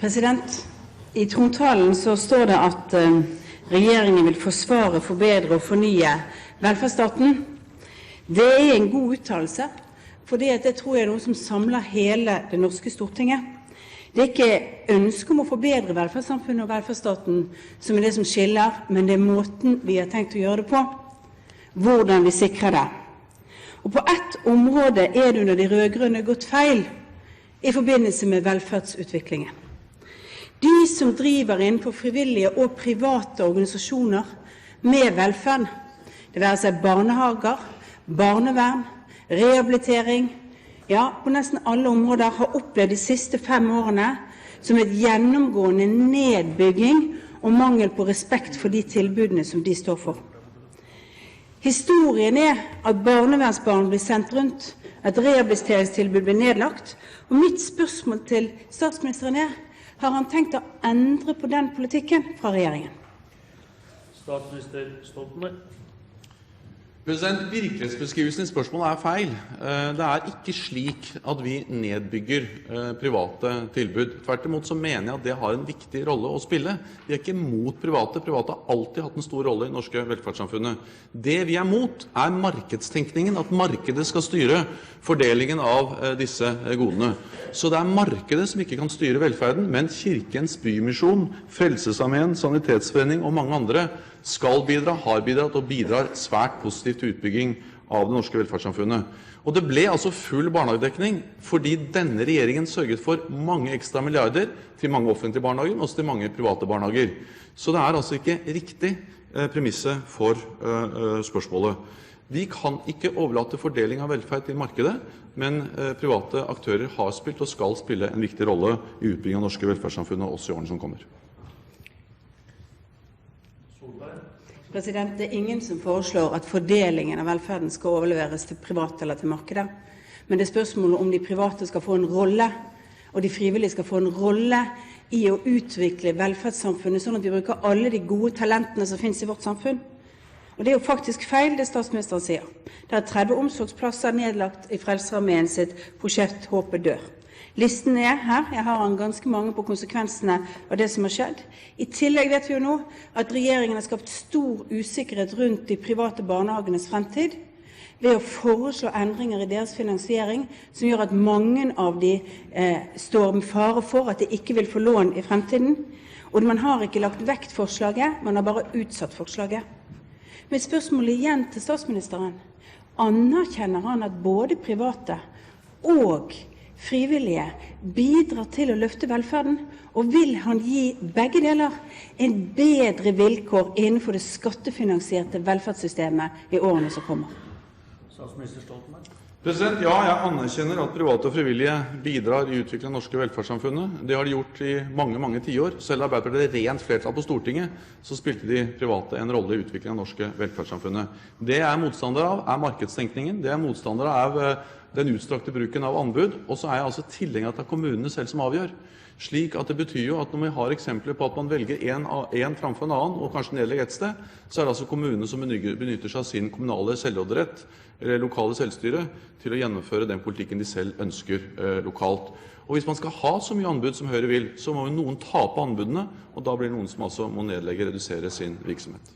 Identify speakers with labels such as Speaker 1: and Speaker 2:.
Speaker 1: I trontalen så står det at regjeringen vil forsvare, forbedre og fornye velferdsstaten. Det er en god uttalelse, fordi det tror jeg er noe som samler hele det norske Stortinget. Det er ikke ønske om å forbedre velferdssamfunnet og velferdsstaten som er det som skiller, men det er måten vi har tenkt å gjøre det på, hvordan vi sikrer det. Og på ett område er det under de rødgrønne gått feil i forbindelse med velferdsutviklingen. De som driver innenfor frivillige og private organisasjoner med velferd, det vil si barnehager, barnevern, rehabilitering, ja, på nesten alle områder har opplevd de siste 5 årene som et gjennomgående nedbygging og mangel på respekt for de tilbudene som de står for. Historien er at barnevernsbarn blir sendt rundt, at rehabiliteringstilbud blir nedlagt, og mitt spørsmål til statsministeren er, har han tenkt å endre på den politikken fra regjeringen?
Speaker 2: Statsminister Stoltenberg.
Speaker 3: Virkelighetsbeskrivelsen i spørsmålet er feil. Det er ikke slik at vi nedbygger private tilbud. Tvert imot så mener jeg at det har en viktig rolle å spille. Vi er ikke mot private. Private har alltid hatt en stor rolle i det norske velferdssamfunnet. Det vi er mot er markedstenkningen, at markedet skal styre fordelingen av disse godene. Så det er markedet som ikke kan styre velferden, men Kirkens Bymisjon, Frelsesarmeen, Sanitetsforening og mange andre skal bidra, har bidratt og bidrar svært positivt til utbygging av det norske velferdssamfunnet. Og det ble altså full barnehagedekning fordi denne regjeringen sørget for mange ekstra milliarder til mange offentlige barnehager, men også til mange private barnehager. Så det er altså ikke riktig premisse for spørsmålet. Vi kan ikke overlate fordeling av velferd til markedet, men private aktører har spilt og skal spille en viktig rolle i utbygging av norske velferdssamfunnet også i årene som kommer.
Speaker 1: Det er ingen som foreslår at fordelingen av velferden skal overleveres til private eller til markedet. Men det er spørsmålet om de private skal få en rolle, og de frivillige skal få en rolle i å utvikle velferdssamfunnet, sånn at vi bruker alle de gode talentene som finnes i vårt samfunn. Og det er jo faktisk feil det statsministeren sier. Det er 30 omsorgsplasser nedlagt i Frelsesarmeen sitt prosjekt Håpet dør. Listen er her, jeg har ganske mange på konsekvensene av det som har skjedd. I tillegg vet vi jo nå at regjeringen har skapt stor usikkerhet rundt de private barnehagenes fremtid, ved å foreslå endringer i deres finansiering, som gjør at mange av de står med fare for at de ikke vil få lån i fremtiden. Og man har ikke lagt vekt forslaget, man har bare utsatt forslaget. Mitt spørsmål igjen til statsministeren, anerkjenner han at både private og frivillige bidrar til å løfte velferden, og vil han gi begge deler en bedre vilkår innenfor det skattefinansierte velferdssystemet i årene som kommer?
Speaker 2: Statsminister Stoltenberg.
Speaker 3: Ja, jeg anerkjenner at private og frivillige bidrar i utviklingen av norske velferdssamfunnet. Det har de gjort i mange, mange tiår. Selv Arbeiderpartiet rent flertall på Stortinget, så spilte de private en rolle i utviklingen av norske velferdssamfunnet. Det jeg er motstander av, er markedstenkningen. Det jeg er motstander av, den utstrakte bruken av anbud, og så er jeg altså tilhenger av at det er kommunene selv som avgjør. Slik at det betyr jo at når vi har eksempler på at man velger en framfor en annen, og kanskje nedlegger et sted, så er det altså kommunene som benytter seg av sin kommunale selvråderett, eller lokale selvstyre, til å gjennomføre den politikken de selv ønsker lokalt. Og hvis man skal ha så mye anbud som Høyre vil, så må jo noen tape anbudene, og da blir det noen som altså må nedlegge, redusere sin virksomhet.